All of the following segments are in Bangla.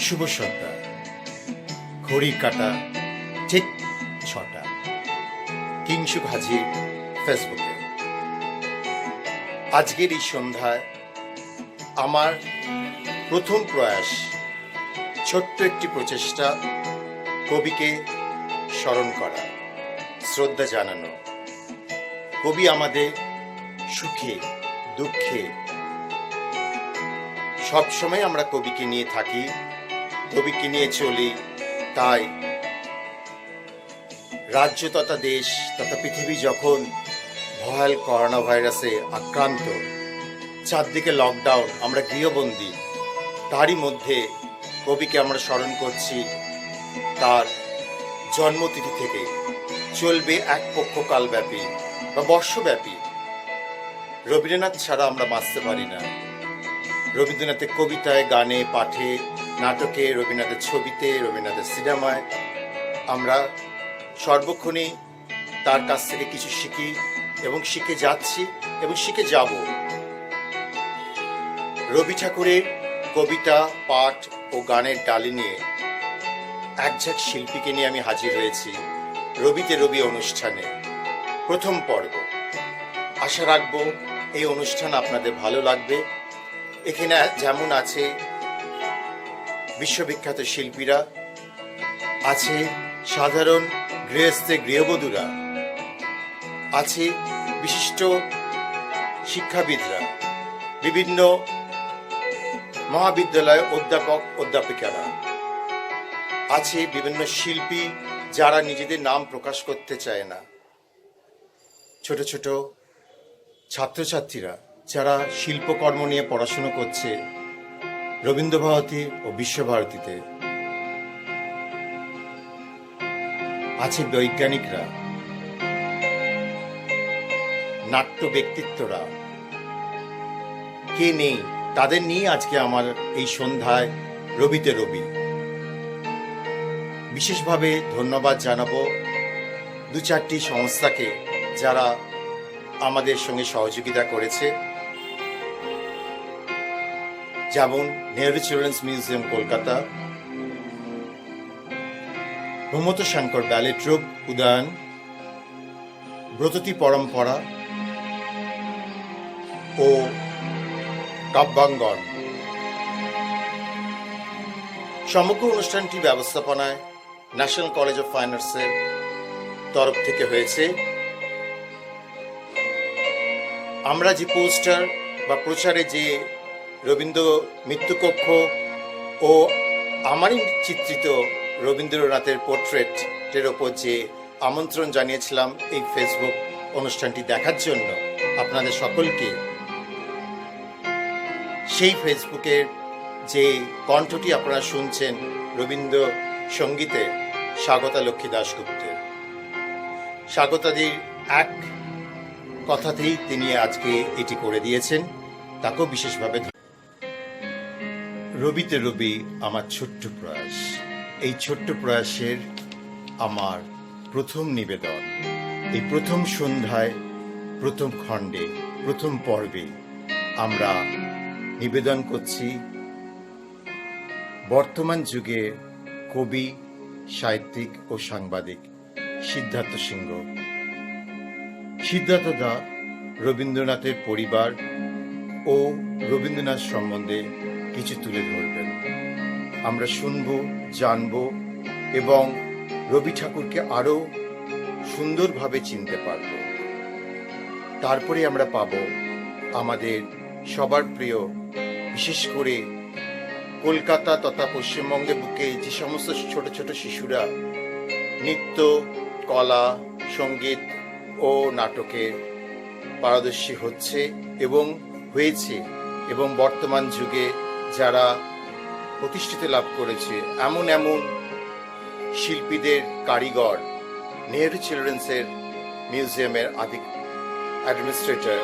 শুভ সন্ধ্যা। ঘড়ির কাঁটা ঠিক 6টা। কিংশুক হাজির ফেসবুকে। আজকের এই সন্ধ্যায় আমার প্রথম প্রয়াস, ছোট্ট একটি প্রচেষ্টা, কবিকে স্মরণ করা, শ্রদ্ধা জানানো। কবি আমাদের সুখে দুঃখে সবসময় আমরা কবিকে নিয়ে থাকি, কবিকে নিয়ে চলি। তাই রাজ্য তথা দেশ তথা পৃথিবী যখন ভয়াল করোনা ভাইরাসে আক্রান্ত, চারদিকে লকডাউন, আমরা গৃহবন্দী, তারই মধ্যে কবিকে আমরা স্মরণ করছি। তার জন্মতিথি থেকে চলবে এক পক্ষকালব্যাপী বা বর্ষব্যাপী। রবীন্দ্রনাথ ছাড়া আমরা বাঁচতে পারি না। রবীন্দ্রনাথের কবিতায়, গানে, পাঠে, নাটকে, রবীন্দ্রনাথের ছবিতে, রবীন্দ্রনাথের সিনেমায় আমরা সর্বক্ষণই তার কাছ থেকে কিছু শিখি এবং শিখে যাচ্ছি এবং শিখে যাব। রবি ঠাকুরের কবিতা, পাঠ ও গানের ডালি নিয়ে একঝাঁক শিল্পীকে নিয়ে আমি হাজির হয়েছি রবিতে রবি অনুষ্ঠানে, প্রথম পর্ব। আশা রাখব এই অনুষ্ঠান আপনাদের ভালো লাগবে। এখানে যেমন আছে বিশ্ববিখ্যাত শিল্পীরা, আছে সাধারণ গৃহস্থে গৃহবধূরা, আছে বিশিষ্ট শিক্ষাবিদরা, বিভিন্ন মহাবিদ্যালয় অধ্যাপক অধ্যাপিকারা, আছে বিভিন্ন শিল্পী যারা নিজেদের নাম প্রকাশ করতে চায় না, ছোট ছোট ছাত্রছাত্রীরা যারা শিল্পকর্ম নিয়ে পড়াশুনো করছে রবীন্দ্রভারতী ও বিশ্বভারতীতে, আছে বৈজ্ঞানিকরা, নাট্য ব্যক্তিত্বরা। কে নেই? তাদের নিয়ে আজকে আমার এই সন্ধ্যায় রবিতে রবি। বিশেষভাবে ধন্যবাদ জানাবো 2-4টি সংস্থাকে যারা আমাদের সঙ্গে সহযোগিতা করেছে, যেমন নেহেরু চিলড্রেন্স মিউজিয়াম কলকাতা, প্রমোদ শঙ্কর ব্যালে ট্রুপ উদয়ন, ব্রততী পরম্পরা ও কাব্যাঙ্গন। সমগ্র অনুষ্ঠানটি ব্যবস্থাপনায় ন্যাশনাল কলেজ অফ ফাইন আর্টসের তরফ থেকে হয়েছে। আমরা যে পোস্টার বা প্রচারে যে রবীন্দ্র মৃত্যুকক্ষ ও আমারই চিত্রিত রবীন্দ্রনাথের পোর্ট্রেটের ওপর যে আমন্ত্রণ জানিয়েছিলাম এই ফেসবুক অনুষ্ঠানটি দেখার জন্য আপনাদের সকলকে, সেই ফেসবুকের যে কণ্ঠটি আপনারা শুনছেন রবীন্দ্র সঙ্গীতে স্বাগতা লক্ষ্মী দাশগুপ্তের, স্বাগতাদির এক কথাতেই তিনি আজকে এটি করে দিয়েছেন, তাকেও বিশেষভাবে। রবিতে রবি আমার ছোট্ট প্রয়াস। এই ছোট্ট প্রয়াসের আমার প্রথম নিবেদন, এই প্রথম সন্ধ্যায়, প্রথম খণ্ডে, প্রথম পর্বে আমরা নিবেদন করছি বর্তমান যুগে কবি, সাহিত্যিক ও সাংবাদিক সিদ্ধার্থ সিংহ। সিদ্ধার্থ দা রবীন্দ্রনাথের পরিবার ও রবীন্দ্রনাথ সম্বন্ধে কিছু তুলে ধরবেন। আমরা শুনব, জানব এবং রবি ঠাকুরকে আরও সুন্দরভাবে চিনতে পারব। তারপরে আমরা পাব আমাদের সবার প্রিয়, বিশেষ করে কলকাতা তথা পশ্চিমবঙ্গের বুকে যে সমস্ত ছোট ছোট শিশুরা নৃত্য, কলা, সঙ্গীত ও নাটকে পারদর্শী হচ্ছে এবং হয়েছে, এবং বর্তমান যুগে যারা প্রতিষ্ঠিত লাভ করেছে, এমন এমন শিল্পীদের কারিগর নেহেরু চিলড্রেন্সের মিউজিয়ামের অ্যাডমিনিস্ট্রেটর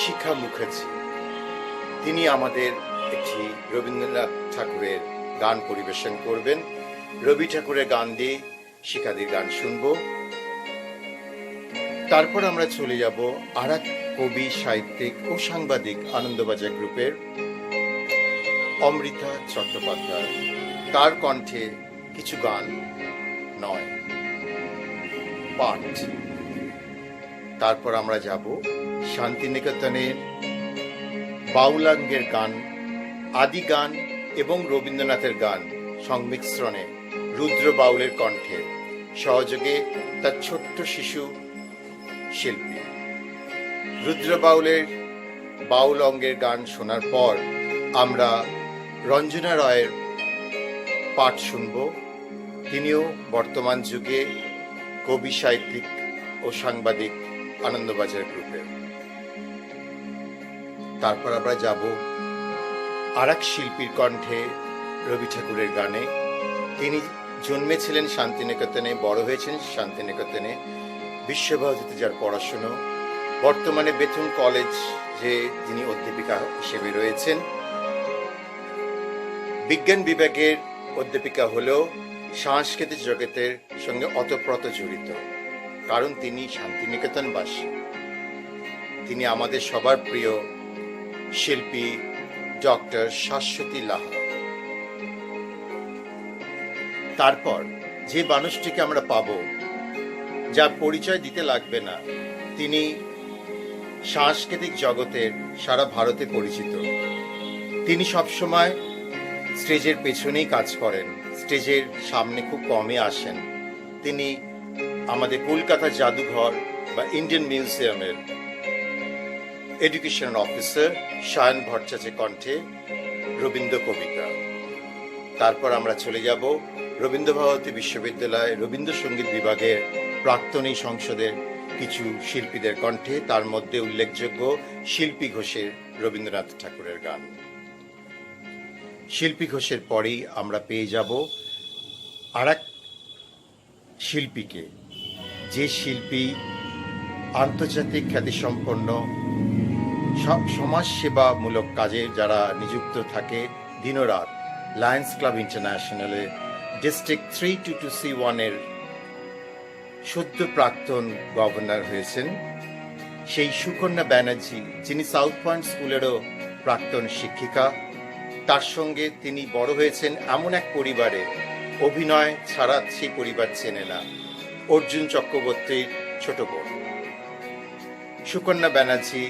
শিখা মুখার্জি, তিনি আমাদের একটি রবীন্দ্রনাথ ঠাকুরের গান পরিবেশন করবেন। রবি ঠাকুরের গান দিয়ে শিখাদির গান শুনব। তারপর আমরা চলে যাব আর এক কবি, সাহিত্যিক ও সাংবাদিক আনন্দবাজার গ্রুপের অমৃতা চট্টোপাধ্যায়। তার কণ্ঠে কিছু গান নয়, পাঠ। তারপর আমরা যাব শান্তিনিকেতনের বাউলাঙ্গের গান, আদি গান এবং রবীন্দ্রনাথের গান সংমিশ্রণে রুদ্র বাউলের কণ্ঠে, সহযোগে তার ছোট্ট শিশু শিল্পী। রুদ্র বাউলের বাউল অঙ্গের গান শোনার পর আমরা রঞ্জনা রয়ের পাঠ শুনব। তিনিও বর্তমান যুগে কবি, সাহিত্যিক ও সাংবাদিক, আনন্দবাজার গ্রুপে। তারপর আমরা যাব আর এক শিল্পীর কণ্ঠে, রবি ঠাকুরের গানে। তিনি জন্মেছিলেন শান্তিনিকেতনে, বড় হয়েছেন শান্তিনিকেতনে, বিশ্বভারতীতে যার পড়াশুনো। বর্তমানে বেথুন কলেজে তিনি অধ্যাপিকা হিসেবে রয়েছেন। বিজ্ঞান বিভাগের অধ্যাপিকা হলেও সাংস্কৃতিক জগতের সঙ্গে অতপ্রত জড়িত, কারণ তিনি শান্তিনিকেতনবাসী। তিনি আমাদের সবার প্রিয় শিল্পী ডক্টর শাশ্বতী লাহা। তারপর যে মানুষটিকে আমরা পাব, যার পরিচয় দিতে লাগবে না, তিনি সাংস্কৃতিক জগতের সারা ভারতে পরিচিত। তিনি সবসময় স্টেজের পেছনেই কাজ করেন, স্টেজের সামনে খুব কমই আসেন। তিনি আমাদের কলকাতা জাদুঘর বা ইন্ডিয়ান মিউজিয়ামের এডুকেশন অফিসার সায়ন ভট্টাচার্যের কণ্ঠে রবীন্দ্র কবিতা। তারপর আমরা চলে যাব রবীন্দ্রভারতী বিশ্ববিদ্যালয় রবীন্দ্রসঙ্গীত বিভাগের প্রাক্তনী সংসদের কিছু শিল্পীদের কণ্ঠে, তার মধ্যে উল্লেখযোগ্য শিল্পী ঘোষের রবীন্দ্রনাথ ঠাকুরের গান। শিল্পী ঘোষের পরেই আমরা পেয়ে যাব আর এক শিল্পীকে, যে শিল্পী আন্তর্জাতিক খ্যাতিসম্পন্ন সমাজসেবামূলক কাজে যারা নিযুক্ত থাকে দিনরাত। লায়ন্স ক্লাব ইন্টারন্যাশনালে ডিস্ট্রিক্ট 322C1-এর সদ্য প্রাক্তন গভর্নর হয়েছেন সেই সুকন্যা ব্যানার্জি, যিনি সাউথ পয়েন্ট স্কুলেরও প্রাক্তন শিক্ষিকা। তার সঙ্গে তিনি বড় হয়েছেন এমন এক পরিবারে, অভিনয় ছাড়া সেই পরিবার চেনে না। অর্জুন চক্রবর্তীর ছোট বোন সুকন্যা ব্যানার্জি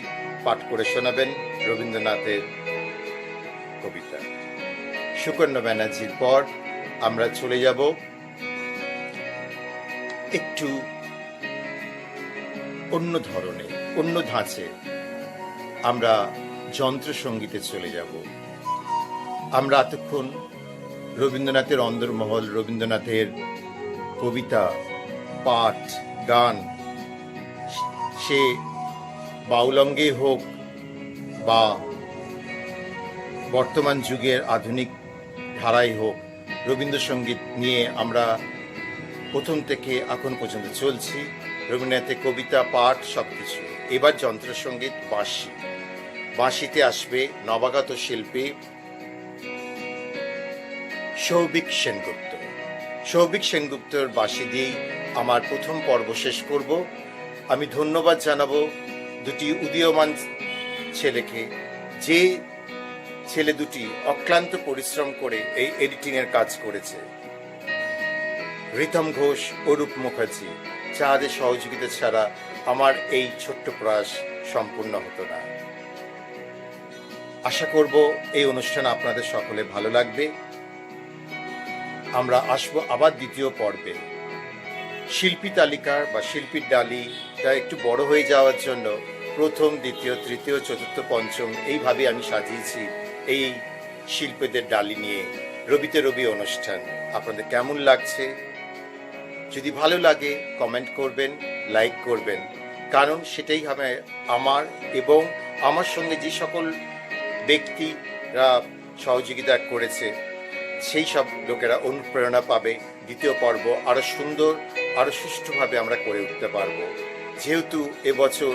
পাঠ করে শোনাবেন রবীন্দ্রনাথের কবিতা। সুকন্যা ব্যানার্জির পর আমরা চলে যাব একটু অন্য ধরনের, অন্য ধাঁচে। আমরা যন্ত্রসঙ্গীতে চলে যাব। আমরা এতক্ষণ রবীন্দ্রনাথের অন্দরমহল, রবীন্দ্রনাথের কবিতা, পাঠ, গান, সে বাউলঙ্গে হোক বা বর্তমান যুগের আধুনিক ধারাই হোক, রবীন্দ্রসঙ্গীত নিয়ে আমরা প্রথম থেকে এখন পর্যন্ত চলছি। রবীন্দ্রনাথের কবিতা, পাঠ সবকিছু। এবার যন্ত্রসঙ্গীত, বাঁশি। বাঁশিতে আসবে নবাগত শিল্পী সৌভিক সেনগুপ্ত। সৌভিক সেনগুপ্তর বাঁশি দিয়েই আমার প্রথম পর্ব শেষ করব। আমি ধন্যবাদ জানাবো দুটি উদীয়মান ছেলেকে, যে ছেলে দুটি অক্লান্ত পরিশ্রম করে এই এডিটিংয়ের কাজ করেছে। রিতম ঘোষ, অরূপ মুখার্জি, যাদের সহযোগিতা ছাড়া আমার এই ছোট্ট প্রয়াস সম্পূর্ণ হতো না। আশা করব এই অনুষ্ঠান আপনাদের সকলে ভালো লাগবে। আমরা আসবো আবার দ্বিতীয় পর্বে। শিল্পী তালিকার বা শিল্পীর ডালিটা একটু বড় হয়ে যাওয়ার জন্য প্রথম, দ্বিতীয়, তৃতীয়, চতুর্থ, পঞ্চম এইভাবে আমি সাজিয়েছি এই শিল্পীদের ডালি নিয়ে রবিতে রবি অনুষ্ঠান। আপনাদের কেমন লাগছে? যদি ভালো লাগে কমেন্ট করবেন, লাইক করবেন, কারণ সেটাই হবে আমার এবং আমার সঙ্গে যে সকল ব্যক্তিরা সহযোগিতা করেছে সেই সব লোকেরা অনুপ্রেরণা পাবে। দ্বিতীয় পর্ব আরো সুন্দর, আরো সুষ্ঠুভাবে আমরা করে উঠতে পারবো। যেহেতু এবছর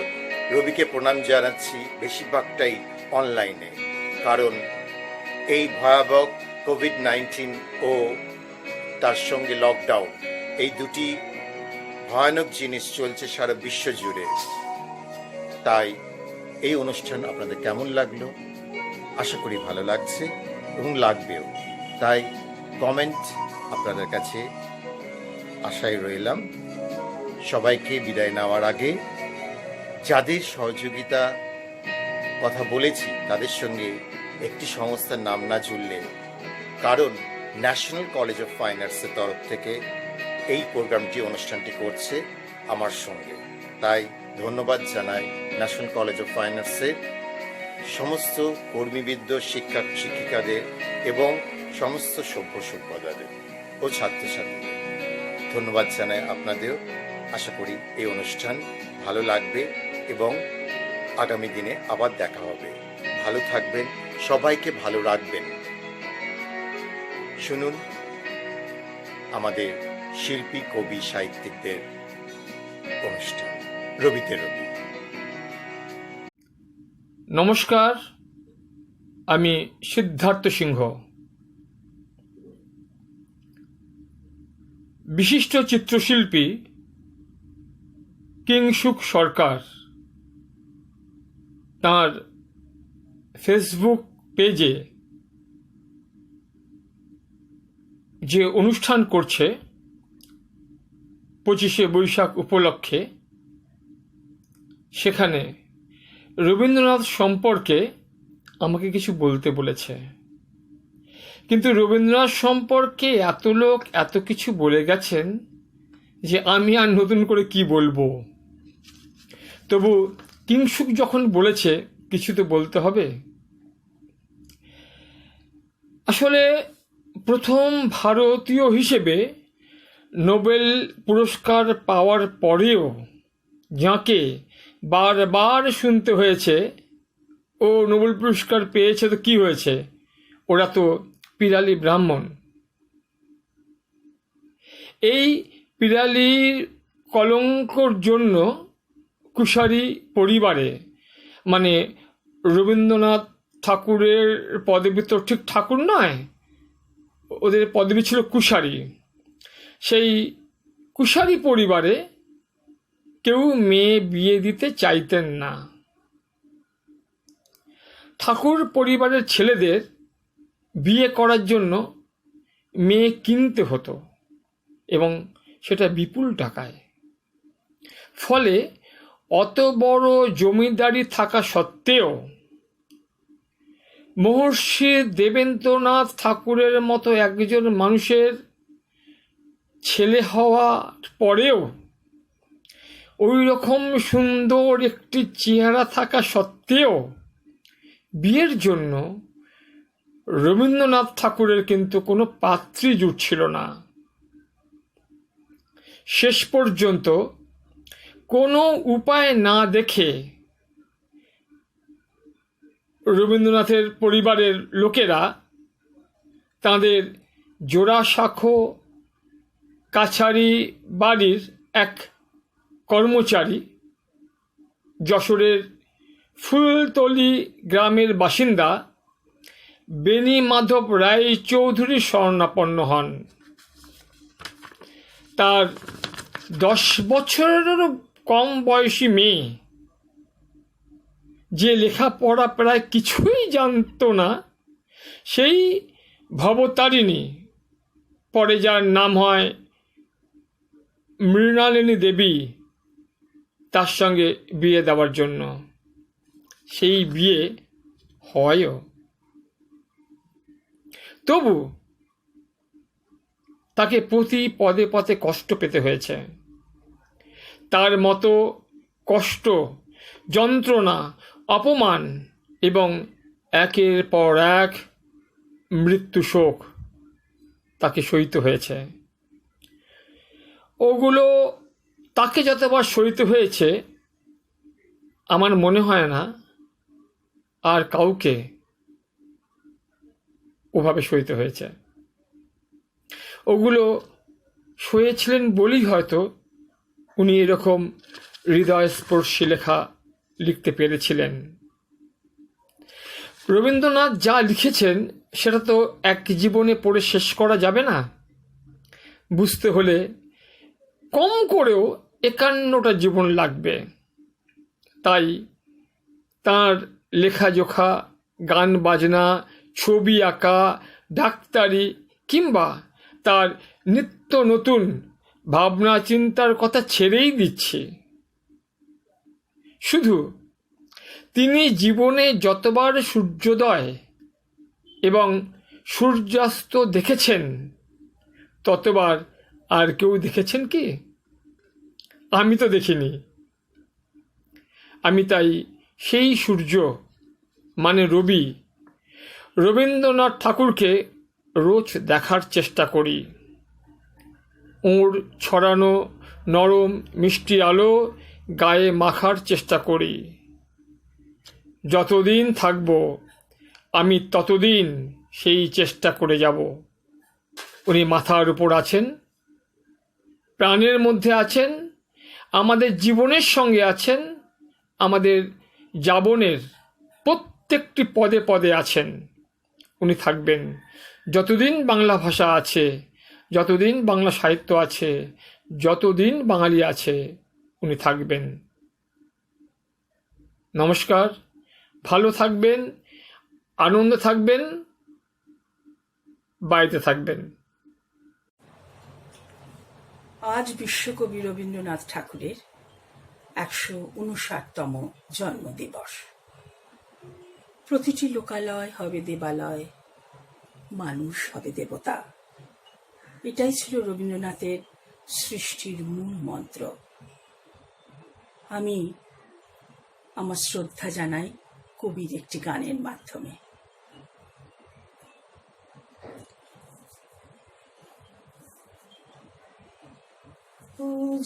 রবিকে প্রণাম জানাচ্ছি বেশিরভাগটাই অনলাইনে, কারণ এই ভয়াবহ কোভিড-19 ও তার সঙ্গে লকডাউন, এই দুটি ভয়ানক জিনিস চলছে সারা বিশ্ব জুড়ে। তাই এই অনুষ্ঠান আপনাদের কেমন লাগলো? আশা করি ভালো লাগছে। এবং লাগবেও। তাই কমেন্ট আপনাদের কাছে আশায় রইলাম। সবাইকে বিদায় নেওয়ার আগে যাদের সহযোগিতা কথা বলেছি তাদের সঙ্গে একটি সংস্থার নাম না জুড়লে, কারণ ন্যাশনাল কলেজ অফ ফাইন আর্টসের তরফ থেকে এই প্রোগ্রামটি অনুষ্ঠানটি করছে আমার সঙ্গে, তাই ধন্যবাদ জানাই ন্যাশনাল কলেজ অফ ফাইন আর্টসের সমস্ত কর্মীবৃন্দ, শিক্ষক শিক্ষিকাদের এবং সমস্ত সভ্য সম্প্রদায়ের ও ছাত্রছাত্রীদের। ধন্যবাদ জানাই আপনাদেরও। আশা করি এই অনুষ্ঠান ভালো লাগবে এবং আগামী দিনে আবার দেখা হবে। ভালো থাকবেন, সবাইকে ভালো রাখবেন। শুনুন আমাদের শিল্পী, কবি, সাহিত্যিকদের অনুষ্ঠান রবিতে রবি। নমস্কার, আমি সিদ্ধার্থ সিংহ। বিশিষ্ট চিত্রশিল্পী কিংসুক সরকার তাঁর ফেসবুক পেজে যে অনুষ্ঠান করছে 25শে বৈশাখ উপলক্ষে, সেখানে রবীন্দ্রনাথ সম্পর্কে আমাকে কিছু বলতে বলেছে। কিন্তু রবীন্দ্রনাথ সম্পর্কে এত লোক এত কিছু বলে গেছেন যে আমি আর নতুন করে কি বলবো। তবু কিংসুক যখন বলেছে কিছু তো বলতে হবে। আসলে প্রথম ভারতীয় হিসেবে নোবেল পুরস্কার পাওয়ার পরেও যাকে বারবার শুনতে হয়েছে ও নোবেল পুরস্কার পেয়েছে তো কি হয়েছে, ওরা তো পিরালি ব্রাহ্মণ। এই পিরালির কলঙ্কর জন্য কুশারি পরিবারে, মানে রবীন্দ্রনাথ ঠাকুরের পদবী তো ঠিক ঠাকুর নয়, ওদের পদবী ছিল কুশারি। সেই কুশারি পরিবারে কেউ মেয়ে বিয়ে দিতে চাইতেন না। ঠাকুর পরিবারের ছেলেদের বিয়ে করার জন্য মেয়ে কিনতে হতো এবং সেটা বিপুল টাকায়। ফলে অত বড় জমিদারি থাকা সত্ত্বেও মহর্ষি দেবেন্দ্রনাথ ঠাকুরের মতো একজন মানুষের ছেলে হওয়ার পরেও, ওই রকম সুন্দর একটি চেহারা থাকা সত্ত্বেও বিয়ের জন্য রবীন্দ্রনাথ ঠাকুরের কিন্তু কোনো পাত্রী জুটছিল না। শেষ পর্যন্ত কোনো উপায় না দেখে রবীন্দ্রনাথের পরিবারের লোকেরা তাঁদের জোড়াসাঁকো কাছারি বাড়ির এক কর্মচারী, যশোরের ফুলতলি গ্রামের বাসিন্দা বেনি মাধব রায় চৌধুরী শরণাপন্ন হন। তার 10 বছরেরও কম বয়সী মেয়ে, যে লেখাপড়া প্রায় কিছুই জানত না, সেই ভবতারিণী, পরে যার নাম হয় মৃণালিনী দেবী, তার সঙ্গে বিয়ে দেওয়ার জন্য। সেই বিয়ে হয়ও। তবু তাকে প্রতি পদে পদে কষ্ট পেতে হয়েছে। তার মতো কষ্ট, যন্ত্রণা, অপমান এবং একের পর এক মৃত্যু শোক তাকে সইতে হয়েছে। ওগুলো তাকে যতবার সইতে হয়েছে, আমার মনে হয় না আর কাউকে ওভাবে সইতে হয়েছে। ওগুলো সয়েছিলেন বলেই হয়তো উনি এরকম হৃদয়স্পর্শী লেখা লিখতে পেরেছিলেন। রবীন্দ্রনাথ যা লিখেছেন সেটা তো এক জীবনে পড়ে শেষ করা যাবে না। বুঝতে হলে কম করেও 51টা জীবন লাগবে। তাই তার লেখাজোখা, গান বাজনা, ছবি আঁকা, ডাক্তারি কিংবা তার নিত্য নতুন ভাবনা চিন্তার কথা ছেড়েই দিচ্ছি। শুধু তিনি জীবনে যতবার সূর্যোদয় এবং সূর্যাস্ত দেখেছেন ততবার আর কেউ দেখেছেন কি? আমি তো দেখিনি। আমি তাই সেই সূর্য মানে রবি, রবীন্দ্রনাথ ঠাকুরকে রোজ দেখার চেষ্টা করি। ওর ছড়ানো নরম মিষ্টি আলো গায়ে মাখার চেষ্টা করি। যতদিন থাকব আমি ততদিন সেই চেষ্টা করে যাব। উনি মাথার উপর আছেন, প্রাণের মধ্যে আছেন, আমাদের জীবনের সঙ্গে আছেন, আমাদের যাবনের প্রত্যেকটি পদে পদে আছেন। উনি থাকবেন যতদিন বাংলা ভাষা আছে, যতদিন বাংলা সাহিত্য আছে, যতদিন বাঙালি আছে, উনি থাকবেন। নমস্কার, ভালো থাকবেন, আনন্দ থাকবেন, বাড়িতে থাকবেন। আজ বিশ্বকবি রবীন্দ্রনাথ ঠাকুরের 159তম জন্মদিবস। প্রতিটি লোকালয় হবে দেবালয়, মানুষ হবে দেবতা। এটাই ছিল রবীন্দ্রনাথের সৃষ্টির মূল মন্ত্র। আমি আমার শ্রদ্ধা জানাই কবির একটি গানের মাধ্যমে।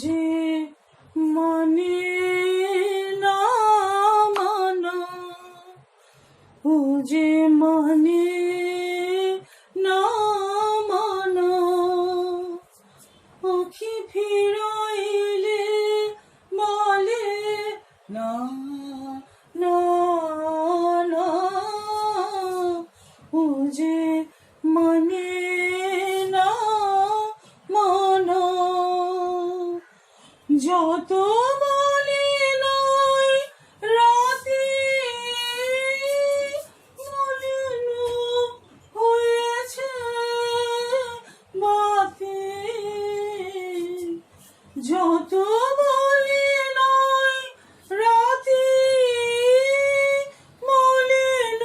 যে মানে না মানা, যে মানে না মানা, আঁখি ফিরাইলে বলে না না না, যে মানে না মানা, যত বলি নয় রাতে মলিন হয়েছে বাতে, যত বলি নয় রাতে মলিন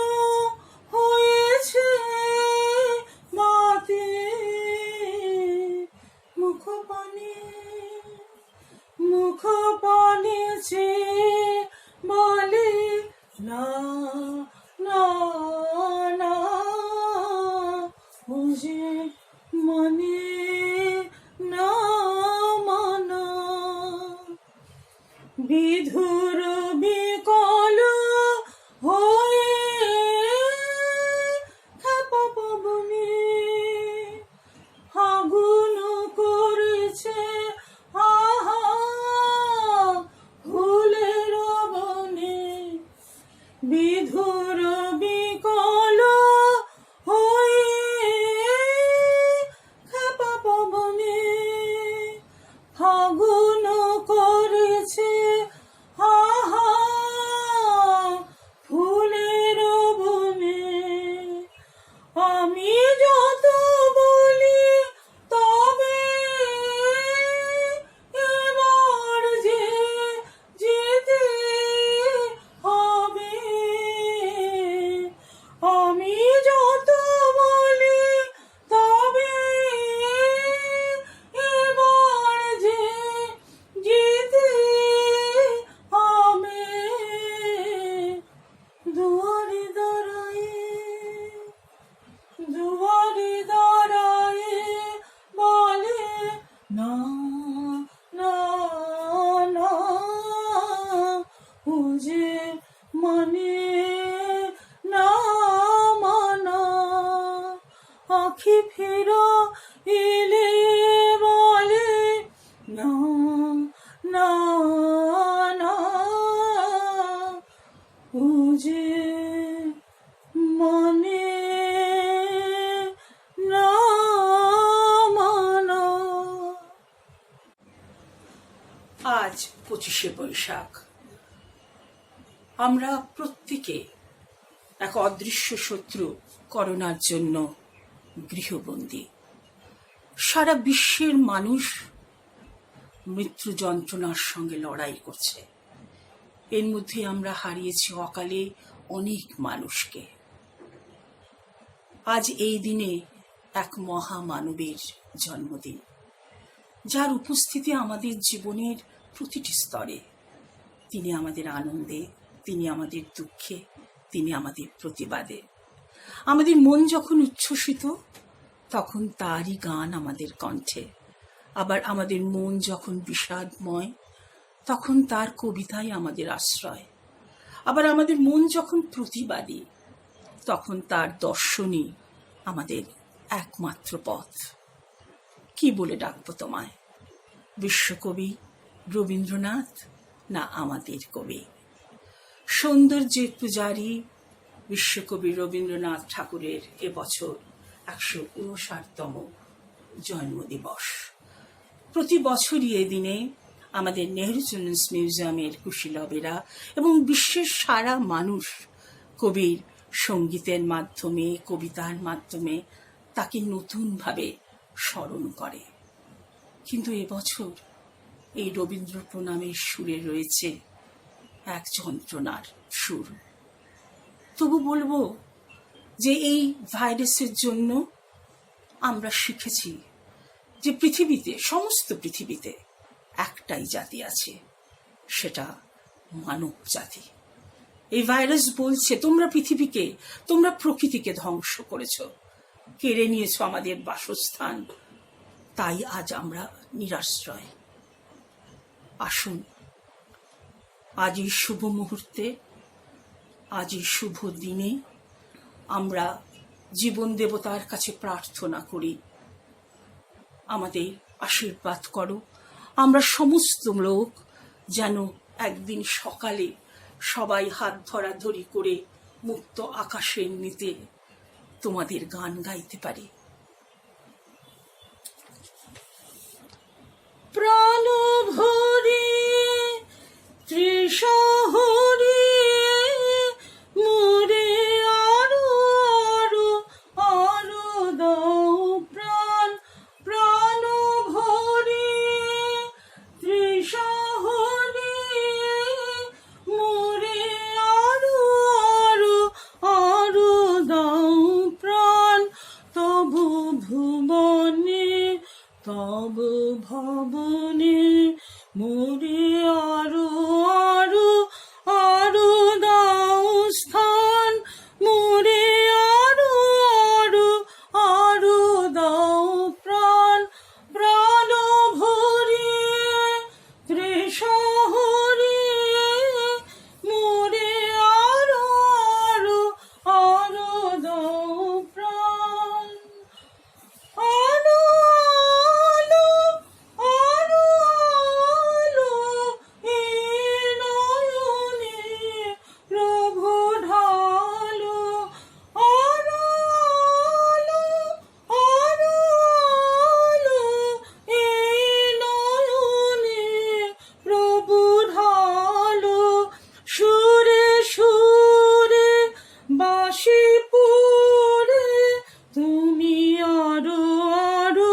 হয়েছে বাতে, মুখ পানে বলে না না না, বুঝে মানে না মানা, বিধুর বিকল হয়ে খেপা পবনে আগুন করেছে আহা ফুলের বনে, বিধুর বিকল হয়ে খেপা পবনে আগুন করেছে আহা ফুলের বনে। আমি যত বলি তবে এবার যে যেতে হবে, আমি যত বলি তবে এবার যে যেতে হবে, দুয়ারে দাঁড়ায়ে বলে না না না, যে মানে না মানা, আঁখি ফেরা এলে বলে না না না, যে মানে না মানা। আজ 25শে বৈশাখ। আমরা প্রত্যেকে এক অদৃশ্য শত্রু করোনার জন্য গৃহবন্দী। সারা বিশ্বের মানুষ মৃত্যু যন্ত্রণার সঙ্গে লড়াই করছে। এর মধ্যে আমরা হারিয়েছি অকালে অনেক মানুষকে। আজ এই দিনে এক মহামানবের জন্মদিন, যার উপস্থিতি আমাদের জীবনের প্রতিটি স্তরে। তিনি আমাদের আনন্দে, তিনি আমাদের দুঃখে, তিনি আমাদের প্রতিবাদে। আমাদের মন যখন উচ্ছ্বসিত, তখন তারই গান আমাদের কণ্ঠে। আবার আমাদের মন যখন বিষাদময়, তখন তার কবিতাই আমাদের আশ্রয়। আবার আমাদের মন যখন প্রতিবাদী, তখন তার দর্শনই আমাদের একমাত্র পথ। কি বলে ডাকবো তোমায়? বিশ্বকবি রবীন্দ্রনাথ না আমাদের কবি? সৌন্দর্যের পূজারী বিশ্বকবি রবীন্দ্রনাথ ঠাকুরের এবছর ১৫৯তম জন্মদিবস। প্রতি বছরই এ দিনে আমাদের নেহরু চিলড্রেন্স মিউজিয়ামের কুশীলবেরা এবং বিশ্বের সারা মানুষ কবির সঙ্গীতের মাধ্যমে, কবিতার মাধ্যমে তাকে নতুনভাবে স্মরণ করে। কিন্তু এবছর এই রবীন্দ্র প্রণামের সুরে রয়েছে এক যন্ত্রণার সুর। তবু বলবো যে এই ভাইরাসের জন্য আমরা শিখেছি যে পৃথিবীতে, সমস্ত পৃথিবীতে একটাই জাতি আছে, সেটা মানব জাতি। এই ভাইরাস বলছে, তোমরা পৃথিবীকে, তোমরা প্রকৃতিকে ধ্বংস করেছো, কেড়ে নিয়েছো আমাদের বাসস্থান, তাই আজ আমরা নিরাশ্রয়। আসুন আজ এই শুভ মুহূর্তে, আজ এই শুভ দিনে আমরা জীবন দেবতার কাছে প্রার্থনা করি, আমাদের আশীর্বাদ করো। আমরা সমস্ত লোক যেন একদিন সকালে সবাই হাত ধরাধরি করে মুক্ত আকাশের নিচে তোমাদের গান গাইতে পারি। প্রাণ ভরে ত্রিশহরে মোরে আরো আরো আরো দাও প্রাণ, প্রাণ ভরে ত্রিশহরে মোরে আরো আরো আরো দাও প্রাণ। তবু ভুবনে, তবু ভবনে মোরে আরো আরো আরো দাও স্থান, মোরে আরো আরো আরো দাও প্রাণ। প্রাণ ভরে ত্রিশহরে মোরে আরো আরো আরো দাও প্রাণ। আলো আলো আলো আলো এ নয়নে প্রভু ঢালো, আলো আলো আলো আলো এ নয়নে প্রভু ঢালো। সুরে সুরে বাঁশি পুরে তুমি আরো আরো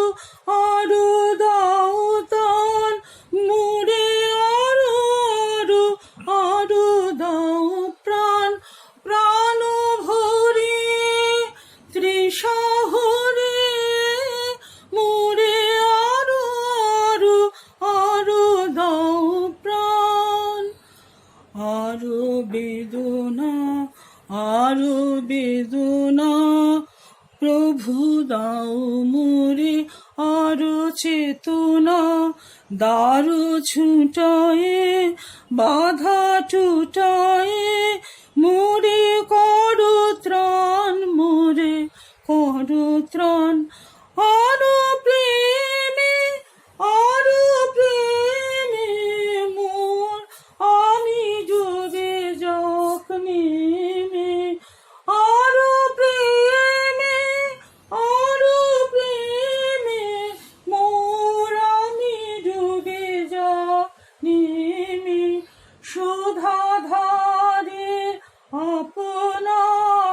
আরো দাও তান, মোরে আরো আরো আরো দাও প্রাণ। প্রাণ ভরে ত্রিশহরে মোরে আরো আরো আরো দাও প্রাণ। আরো বেদনা, আরো বেদনা প্রভু দাও মোরে আরো চেতনা। দারু ছুটায়ে বাধা টুটায়ে মোরে করো ত্রাণ, মোরে করো ত্রাণ। আরো প্রেমে, আরো প্রেমে মোর আমি ডুবে যাক নেমে। আরো প্রেমে, আরো প্রেমে মোর আমি ডুবে যাক নেমে। সুধা ধারে আপনার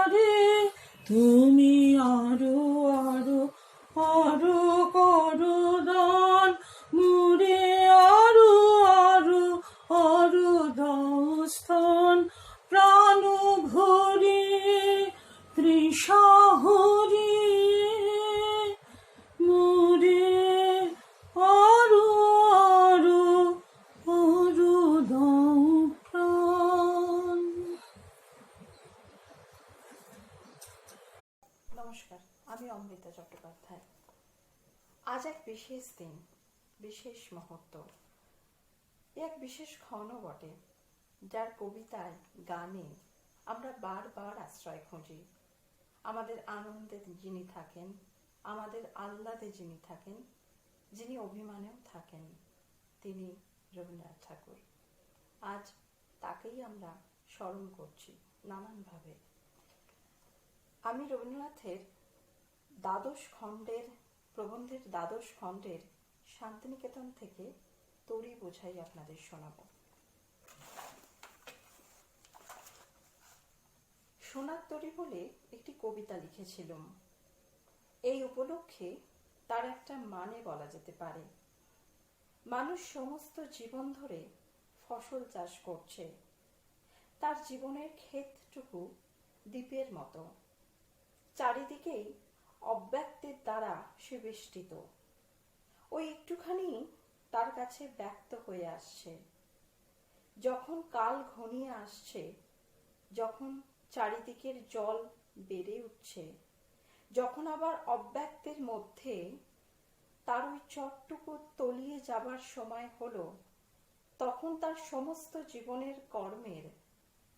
নমস্কার, আমি অমৃতা চট্টোপাধ্যায়। আজ এক বিশেষ দিন, বিশেষ মুহূর্ত, এক বিশেষ ক্ষণ বটে, যার কবিতায়, গানে আমরা বারবার আশ্রয় খুঁজি। আমাদের আনন্দে যিনি থাকেন, আমাদের আহ্লাদে যিনি থাকেন, যিনি অভিমানেও থাকেন, তিনি রবীন্দ্রনাথ ঠাকুর। আজ তাকেই আমরা স্মরণ করছি নানানভাবে। আমি রবীন্দ্রনাথের প্রবন্ধের দ্বাদশ খণ্ডের শান্তিনিকেতন থেকে তরি বোঝাই আপনাদের শোনাব। সোনার তরি বলে একটি কবিতা লিখেছিলাম। এই উপলক্ষে তার একটা মানে বলা যেতে পারে। মানুষ সমস্ত জীবন ধরে ফসল চাষ করছে। তার জীবনের ক্ষেতটুকু দ্বীপের মতো, চারিদিকেই অব্যক্তের দ্বারা সে বেষ্টিত। ওই একটুখানি তার কাছে ব্যক্ত হয়ে আসছে। যখন কাল ঘনিয়ে আসছে, যখন চারিদিকের জল বেড়ে উঠছে, যখন আবার অব্যক্তের মধ্যে তার ওই চটটুকু তলিয়ে যাবার সময় হলো, তখন তার সমস্ত জীবনের কর্মের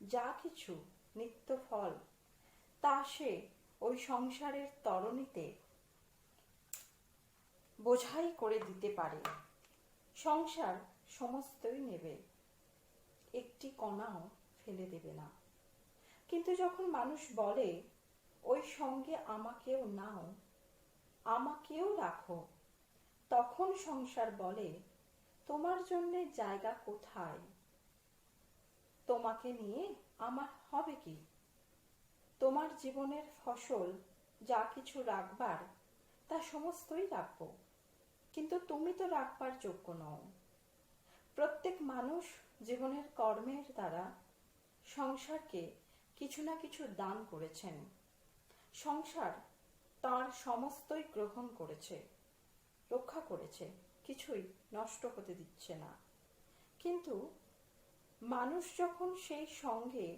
যা কিছু নিত্য ফল, তা সে ওই সংসারের তরণীতে বোঝাই করে দিতে পারে। সংসার সমস্তই নেবে, একটি কণাও ফেলে দেবে না। কিন্তু যখন মানুষ বলে, ওই সঙ্গে আমাকেও নাও, আমাকেও রাখো, তখন সংসার বলে, তোমার জন্যে জায়গা কোথায়? তোমাকে নিয়ে আমার হবে কি? তোমার জীবনের ফসল যা কিছু রাখবার, তা সমস্তই রাখবো, কিন্তু তুমি তো রাখবার যোগ্য নও। প্রত্যেক মানুষ জীবনের কর্মের দ্বারা সংসারকে কিছু না কিছু দান করেছেন। সংসার তার সমস্তই গ্রহণ করেছে, রক্ষা করেছে, কিছুই নষ্ট হতে দিচ্ছে না। কিন্তু মানুষ যখন সেই সঙ্গে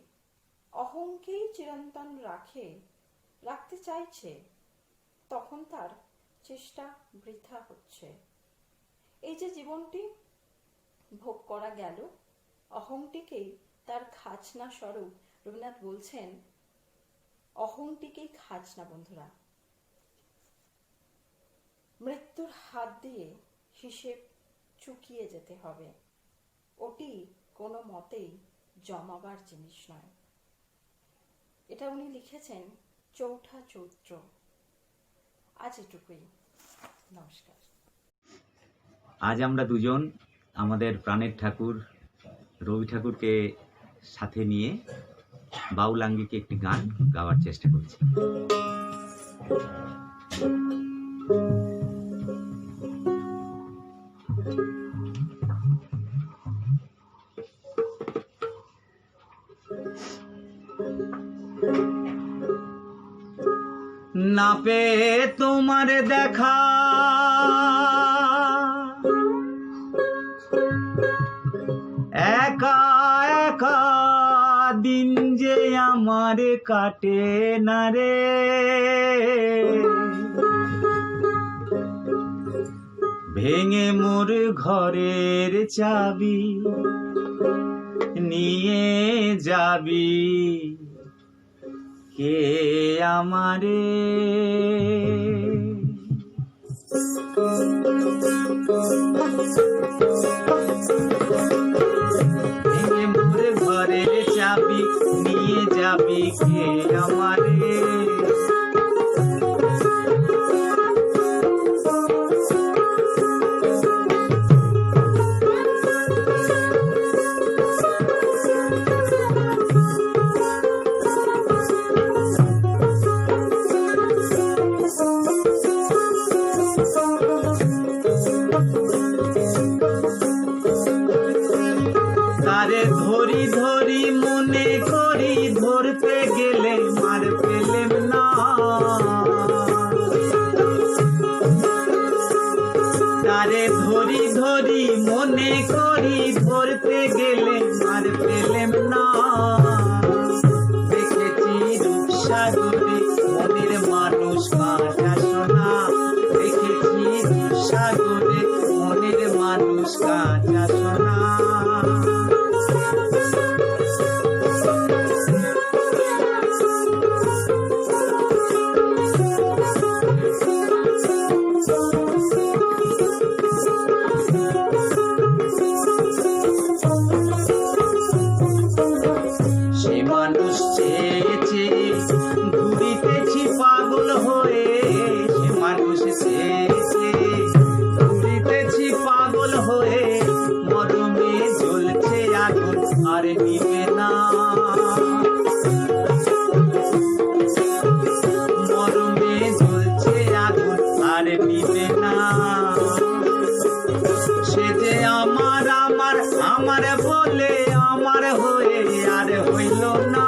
অহংকেই চিরন্তন রাখতে চাইছে, তখন তার চেষ্টা বৃথা হচ্ছে। এই যে জীবনটি ভোগ করা গেল, অহংটিকেই তার খাজনা স্বরূপ রবীন্দ্রনাথ বলছেন, অহংটিকেই খাজনা। বন্ধুরা, মৃত্যুর হাত দিয়ে হিসেব চুকিয়ে যেতে হবে। ওটি কোনো মতেই জমাবার জিনিস নয়। এটা উনি লিখেছেন ৪ঠা চৈত্র। আজ এটুকুই, নমস্কার। আজ আমরা দুজন আমাদের প্রাণের ঠাকুর রবি ঠাকুরকে সাথে নিয়ে বাউল আঙ্গিকে একটি গান গাওয়ার চেষ্টা করছি। না পেয়ে তোমার দেখা একা একা দিন যে আমার কাটে না রে, ভেঙে মোর ঘরের চাবি নিয়ে যাবি কে আমারে। ভেঙে মোর ঘরের চাবি নিয়ে যাবি কে আমারে। মানুষ কাঁচা সোনা। সে মানুষ চেয়ে চেয়ে ঘুরিতেছি পাগল হয়ে, সে মানুষ চেয়ে চেয়ে ঘুরিতেছি পাগল হয়ে, মরমে জ্বলছে আগুন আর নিবে না, মরমে জ্বলছে আগুন আর নিবে না। সে যে আমার আমার আমার বলে আমার হয়ে আর হইল না,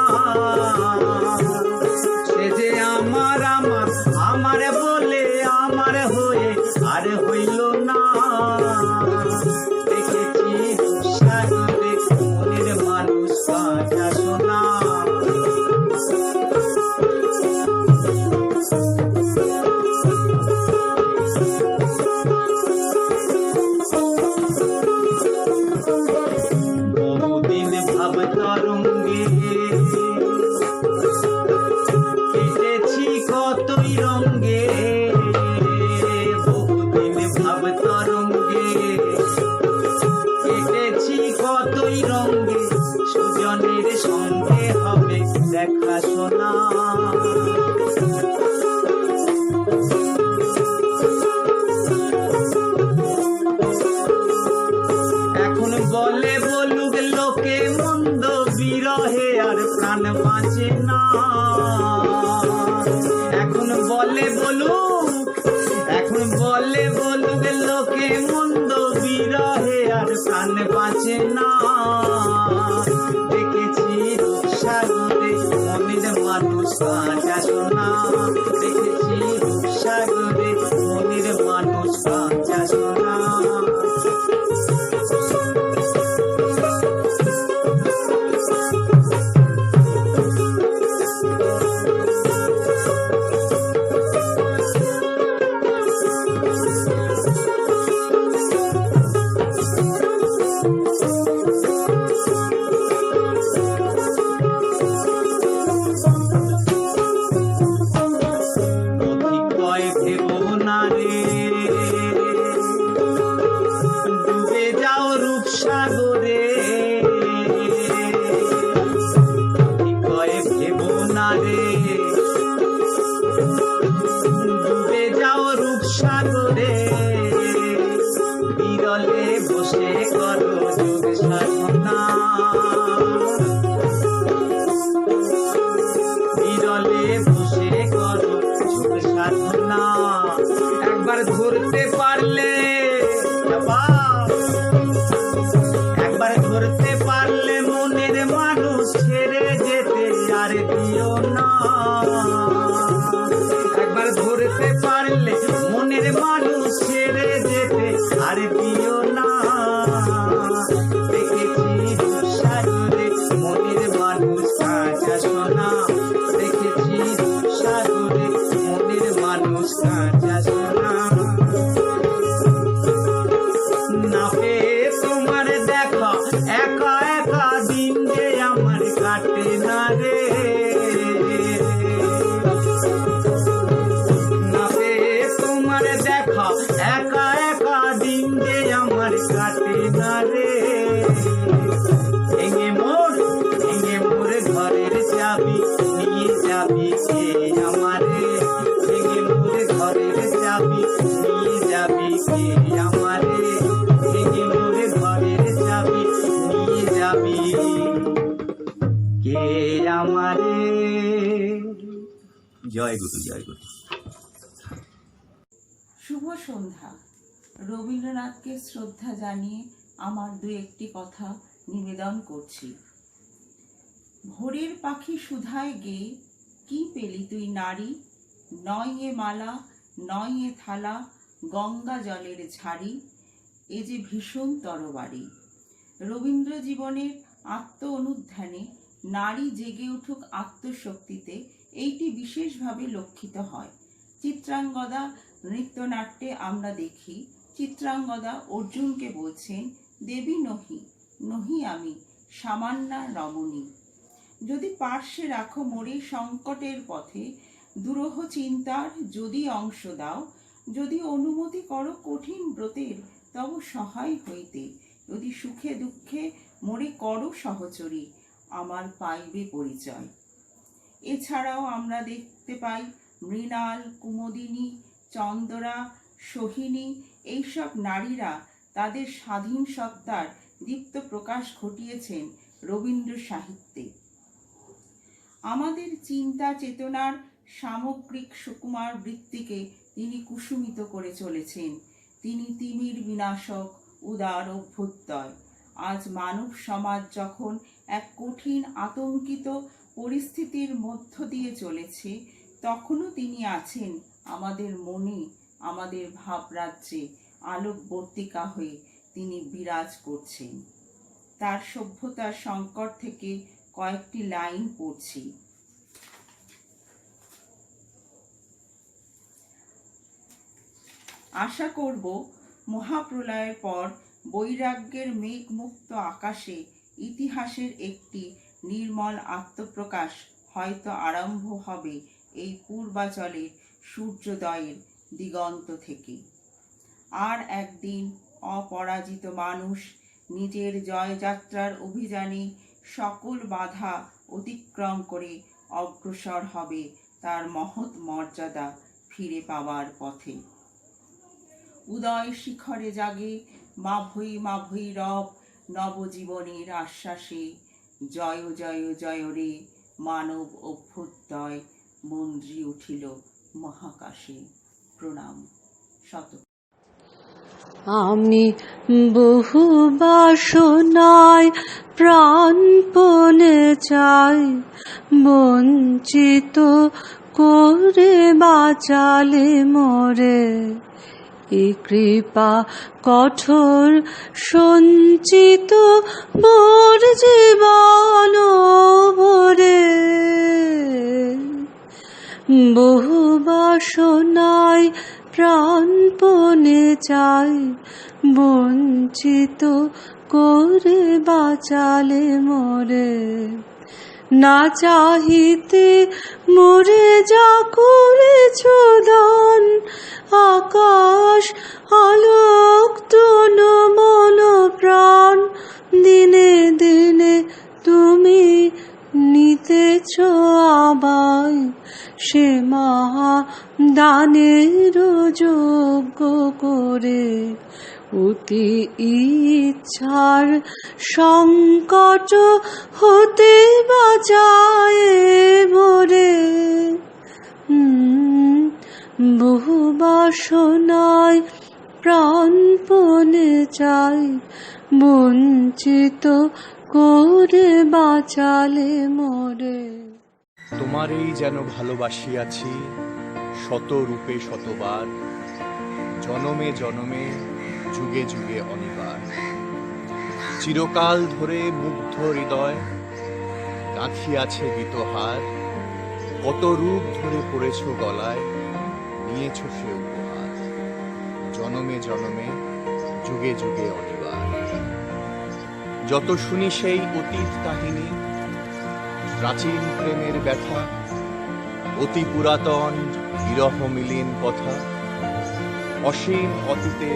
সে যে আমার আমার আমার বলে আমার হয়ে আর হইল না। দেখেছি সাগরে মনের মানুষ কাঁচা সোনা। বহুদিন ভাব তরঙ্গে কেটেছি কতই রঙ্গে, বহুদিন ভাব তরঙ্গে কেটেছি কতই রঙ্গে, সুজনের সঙ্গে হবে দেখা শোনা। এখন বলে বলুক লোকে মন্দ, বিরহে আর প্রাণ বাঁচে না। এখন বলে বলুক, এখন বলে বলুক লোকে মন্দ, বিরহে আর প্রাণ বাঁচে না। দেখেছি রূপসাগরে মনের মানুষ কাঁচা সোনা, দেখেছি রূপসাগরে মনের মানুষ কাঁচা সোনা। অধিকয় ভেবো না রে, ডুবে যাও রূপসাগরে। অধিকয় ভেবো না রে, ডুবে যাও রূপসাগরে। বিরলে বসে করো যোগ সাধনা, বিরলে বসে করো যোগ সাধনা। একবার ধরতে পারলে বাবা, একবার ধরতে পারলে মনের মানুষ ছেড়ে যেতে আর দিও না। একবার ধরতে পারলে মনের মানুষ ছেড়ে যেতে আর দিও না। দেখেছি রূপসাগরে মনের মানুষ কাঁচা সোনা, দেখেছি রূপসাগরে মনের মানুষ কাঁচা সোনা। না পেয়ে তোমার দেখা একা একা দিন যে আমার কাটে না রে, না পেয়ে তোমার দেখা একা একা দিন যে আমার কাটে না রে। ভেঙে মোর ঘরের চাবি নিয়ে যাবি কে আমারে, ভেঙে মোর ঘরের চাবি নিয়ে যাবি কে আমারে, ভেঙে মোর ঘরের চাবি নিয়ে যাবি কে আমারে। জয় গুরু, জয় গুরু। শুভ সন্ধ্যা। রবীন্দ্রনাথকে শ্রদ্ধা জানিয়ে আমার দু একটি কথা নিবেদন করছি। ভোরের পাখি সুধায় গেয়ে কি পেলি তুই নারী, নয় এ মালা নয় এ থালা, গঙ্গা জলের ঝাড়ি, এ যে ভীষণ তরবারি। রবীন্দ্র জীবনের আত্ম অনুধ্যানে নারী জেগে উঠুক আত্মশক্তিতে, এইটি বিশেষভাবে লক্ষিত হয়। চিত্রাঙ্গদা নৃত্যনাট্যে আমরা দেখি চিত্রাঙ্গদা অর্জুনকে বলছেন, দেবী নহি, নহি আমি সামান্যা রমণী। যদি পার্শ্বে রাখো মোরে সংকটের পথে, দুরূহ চিন্তার যদি অংশ দাও, যদি অনুমতি করো কঠিন ব্রতের তব সহায় হইতে, যদি সুখে দুঃখে মোরে করো সহচরী, আমার পাইবে পরিচয়। এছাড়াও আমরা দেখতে পাই মৃণাল, কুমুদিনী, চন্দরা, সোহিনী এইসব নারীরা তাদের স্বাধীন সত্তার দীপ্ত প্রকাশ ঘটিয়েছেন রবীন্দ্র সাহিত্যে। আমাদের চিন্তা চেতনার সামগ্রিক সুকুমার বৃত্তিকে তিনি কুসুমিত করে চলেছেন। তিনি তিমির বিনাশক, উদার অভ্যুদয়। আজ মানব সমাজ যখন এক কঠিন আতঙ্কিত পরিস্থিতির মধ্য দিয়ে চলেছে, তখনও তিনি আছেন আমাদের মনে, আমাদের ভাবরাজ্যে আলোকবর্তিকা হয়ে তিনি বিরাজ করছেন। তার সভ্যতার সংকট থেকে কয়েকটি লাইন পড়ছি। আশা করব মহাপ্রলয়ের পর বৈরাগ্যের মেঘমুক্ত আকাশে ইতিহাসের একটি নির্মল আত্মপ্রকাশ হয়তো আরম্ভ হবে এই পূর্বাচলের সূর্যোদয়ের দিগন্ত থেকে। আর একদিন অপরাজিত মানুষ নিজের জয়যাত্রার অভিযানে সকল বাধা অতিক্রম করে অগ্রসর হবে তার মহৎ মর্যাদা ফিরে পাওয়ার পথে। উদয় শিখরে জাগে মাভৈ রব নবজীবনের আশ্বাসে, জয় জয় জয় রে মানব অভ্যুদয়, মন্দ্রী উঠিল মহাকাশে। প্রণাম। শত আমি বহু বাসনায় প্রাণপণে চাই, বঞ্চিত করে বাঁচালে মোরে। এ কৃপা কঠোর সঞ্চিত মোর জীবন ভরে। বহু বাসনায় প্রাণপণে চাই, বঞ্চিত করে বাঁচালে মোরে। না চাহিতে মোরে যা করেছ দান, আকাশ আলোক তনু মন প্রাণ, দিনে দিনে তুমি নিতেছ আবাই, সে মহা দানের যোগ্য করে। অতি ইচ্ছার সংকট হতে বাঁচায় মোরে। বহু বাসনায় প্রাণপণে চাই, বঞ্চিত করে বাঁচালে মোরে। তোমারই যেন ভালোবাসিয়াছি শত রূপে শতবার, জনমে জনমে যুগে যুগে অনিবার। চিরকাল ধরে মুগ্ধ হৃদয় গাঁথিয়াছে গীতহার, কত রূপ ধরে পড়েছ গলায়, নিয়েছ সে উপহার। জনমে জনমে যুগে যুগে অনিবার। যত শুনি সেই অতীত কাহিনী, প্রাচীন প্রেমের ব্যথা, অতি পুরাতন বিরহ মিলিন কথা, অসীম অতীতে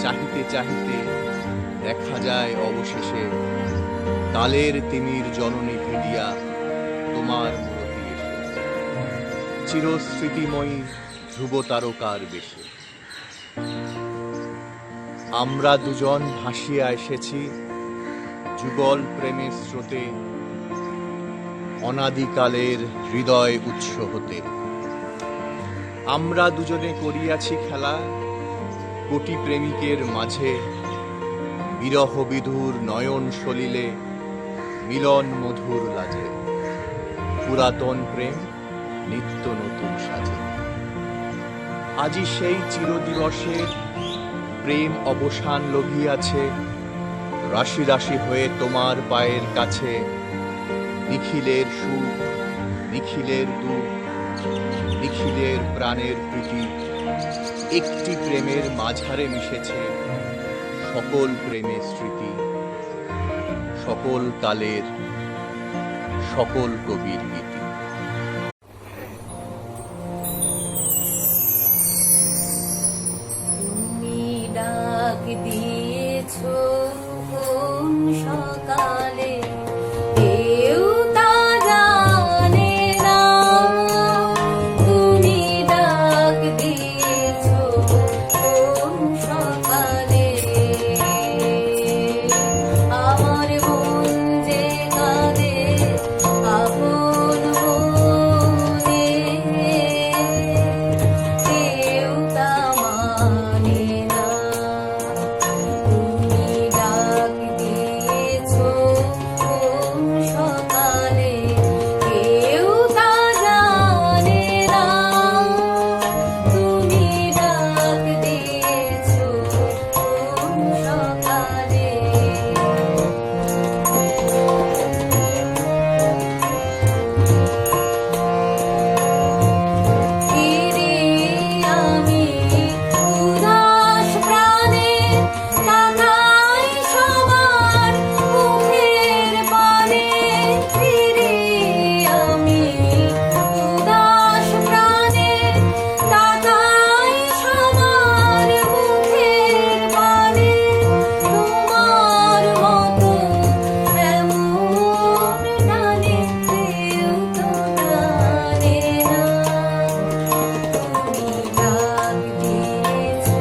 চাহিতে চাহিতে দেখা যায় অবশেষে কালের তিমির জননী ভিডিয়া তোমার মূরতি এসে, চিরস্মৃতিময়ী ধ্রুব তারকার বেশে। আমরা দুজন ভাসিয়া এসেছি যুগল প্রেমের স্রোতে, অনাদিকালের হৃদয় উৎস হতে। আমরা দুজনে করিয়াছি খেলা কোটি প্রেমিকের মাঝে, বিরহ বিধুর নয়ন সলিলে মিলন মধুর লাজে। পুরাতন প্রেম নিত্য নতুন সাজে। আজি সেই চিরদিবসের প্রেম অবসান লভিয়াছে, রাশি রাশি হয়ে তোমার পায়ের কাছে। নিখিলের সুখ, নিখিলের দুঃখ, নিখিলের প্রাণের প্রীতি একটি প্রেমের মাঝারে মিশেছে সকল প্রেমের স্মৃতি, সকল কালের সকল কবির গীতি। তুমি ডাক দিয়েছো কোন সকালে, কেউ তা জানে না। তুমি ডাক দিয়েছো কোন সকালে, আমার মন যে কাঁদে আপন মনে, কেউ তা মানে না। তুমি ডাক দিয়েছো কোন সকালে, কেউ তা জানে না। তুমি ডাক দিয়েছো কোন সকালে। ফিরে আমি উদাস প্রাণে, তাকাই সবার মুখের পানে। ফিরে আমি উদাস প্রাণে, তাকাই সবার মুখের পানে। তোমার মতো এমন জানে কেউ তো জানে না। তুমি ডাক দিয়েছো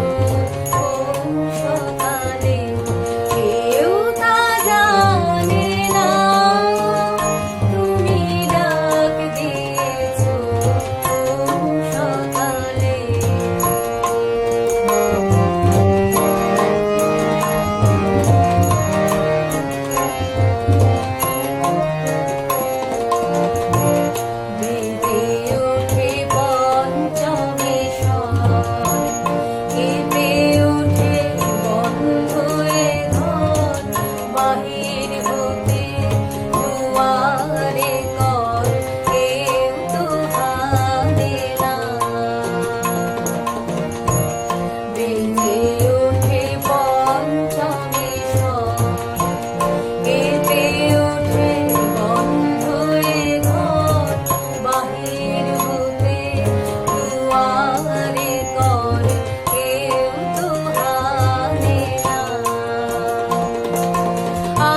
কোন সকালে, কেউ তা জানে না। তুমি ডাক দিয়েছো কোন সকালে। বেজে ওঠে পঞ্চমী স্বর, কেঁপে ওঠে বন্ধ এ ঘর। বাহির হতে দুয়ারে কর, কেউ তো হারে না। বেজে ওঠে পঞ্চমী স্বর, কেঁপে ওঠে বন্ধ এ ঘর। বাহির হতে দুয়ারে কর, কেউ তো হারে না।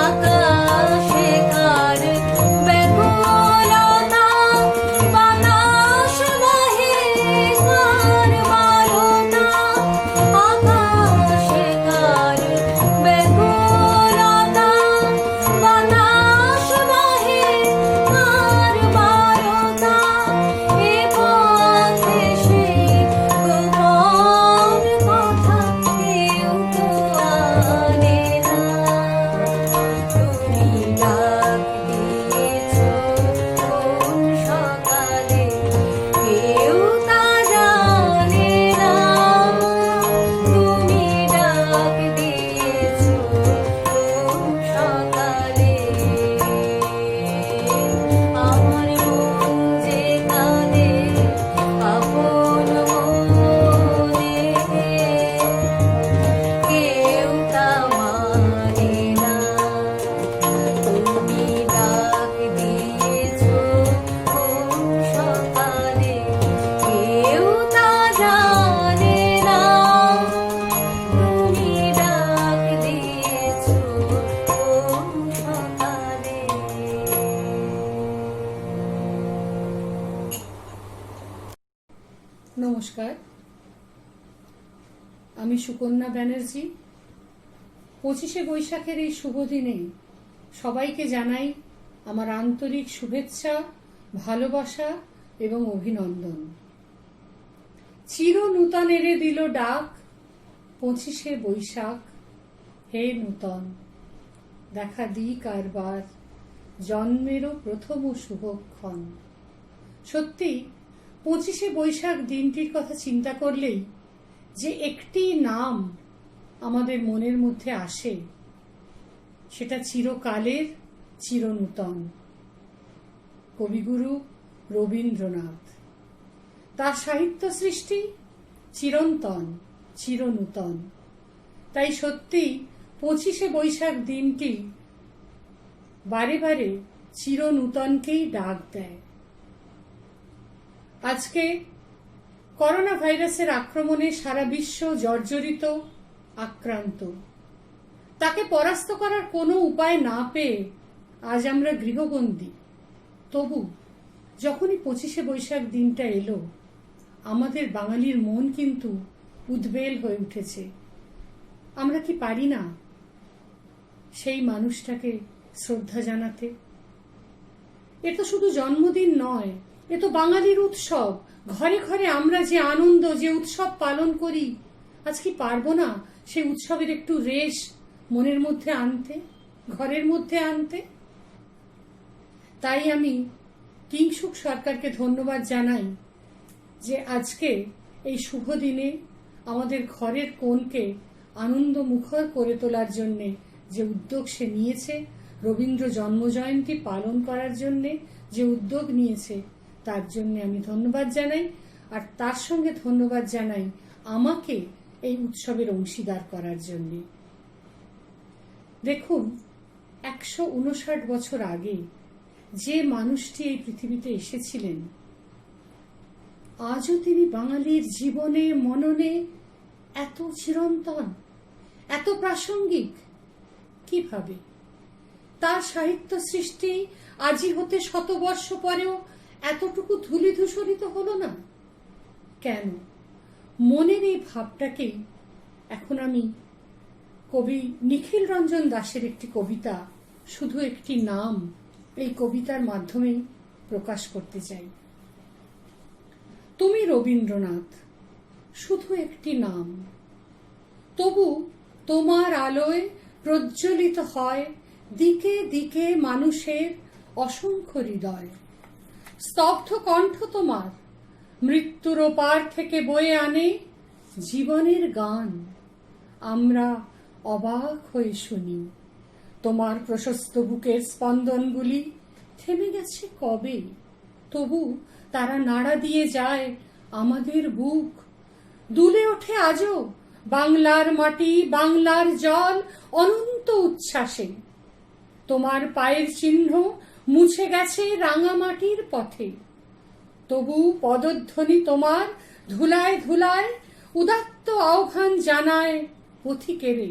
আকাশে কার ব্যাকুলতা, বাতাস বহে কার বারতা। আকাশে কার ব্যাকুলতা, বাতাস বহে কার বারতা। এ পথে সেই গোপন কথা কেউ তো আনে না। তুমি ডাক দিয়েছো কোন সকালে, কেউ তা জানে না। তুমি ডাক দিয়েছো কোন সকালে, আমার মন যে কাঁদে আপন মনে, কেউ তা মানে না। তুমি ডাক দিয়েছো কোন সকালে, কেউ তা জানে না। তুমি ডাক দিয়েছো কোন সকালে। নমস্কার, আমি সুকন্যা ব্যানার্জি। 25শে বৈশাখের এই শুভ দিনে সবাইকে জানাই আমার আন্তরিক শুভেচ্ছা, ভালোবাসা এবং অভিনন্দন। চির নূতন এরে দিল ডাক, 25শে বৈশাখ হে নূতন। দেখা দিই কারবার জন্মেরও প্রথম শুভক্ষণ। সত্যি 25শে বৈশাখ দিনটির কথা চিন্তা করলেই যে একটি নাম আমাদের মনের মধ্যে আসে, সেটা চিরকালের চিরনূতন, কবিগুরু রবীন্দ্রনাথ। তার সাহিত্য সৃষ্টি চিরন্তন, চিরনূতন। তাই সত্যি 25শে বৈশাখ দিনটি বারে বারে চিরনূতনকেই ডাক দেয়। আজকে করোনা ভাইরাসের আক্রমণে সারা বিশ্ব জর্জরিত, আক্রান্ত। তাকে পরাস্ত করার কোনো উপায় না পেয়ে আজ আমরা গৃহবন্দী। তবু যখনই 25শে বৈশাখ দিনটা এলো, আমাদের বাঙালির মন কিন্তু উদ্বেল হয়ে উঠেছে। আমরা কি পারি না সেই মানুষটাকে শ্রদ্ধা জানাতে? এ তো শুধু জন্মদিন নয়, এ তো বাঙালির উৎসব। ঘরে ঘরে আমরা যে আনন্দ, যে উৎসব পালন করি, আজ কি পারবো না সেই উৎসবের একটু রেশ মনের মধ্যে আনতে, ঘরের মধ্যে আনতে? তাই আমি কিংসুক সরকারকে ধন্যবাদ জানাই যে আজকে এই শুভ দিনে আমাদের ঘরের কোণকে আনন্দ মুখর করে তোলার জন্যে যে উদ্যোগ সে নিয়েছে, রবীন্দ্র জন্মজয়ন্তী পালন করার জন্যে যে উদ্যোগ নিয়েছে, তার জন্য আমি ধন্যবাদ জানাই। আর তার সঙ্গে ধন্যবাদ জানাই আমাকে এই উৎসবের অংশীদার করার জন্যে। দেখুন, 159 বছর আগে যে মানুষটি এই পৃথিবীতে এসেছিলেন, আজও তিনি বাঙালির জীবনে, মননে এত চিরন্তন, এত প্রাসঙ্গিক। কিভাবে তার সাহিত্য সৃষ্টি আজি হতে 100 বর্ষ পরেও এতটুকু ধূলিধূসরিত হলো না কেন? মনের এই ভাবটাকেই এখন আমি কবি নিখিল রঞ্জন দাশের একটি কবিতা, শুধু একটি নাম, এই কবিতার মাধ্যমেই প্রকাশ করতে চাই। তুমি রবীন্দ্রনাথ, শুধু একটি নাম, তবু তোমার আলোয় প্রজ্বলিত হয় দিকে দিকে মানুষের অসংখ্য হৃদয়। স্তব্ধ কণ্ঠ তোমার মৃত্যুর ওপার থেকে বয়ে আনে জীবনের গান। আমরা অবাক হয়ে শুনি তোমার প্রশস্ত বুকের স্পন্দনগুলি থেমে গেছে কবে, তবু তারা নাড়া দিয়ে যায় আমাদের বুক। দুলে ওঠে আজও বাংলার মাটি, বাংলার জল অনন্ত উচ্ছ্বাসে। তোমার পায়ের চিহ্ন মুছে গেছে রাঙামাটির পথে, তবু পদধ্বনি তোমার ধুলায় ধুলায় উদাত্ত আহ্বান জানায় পথিকেরে।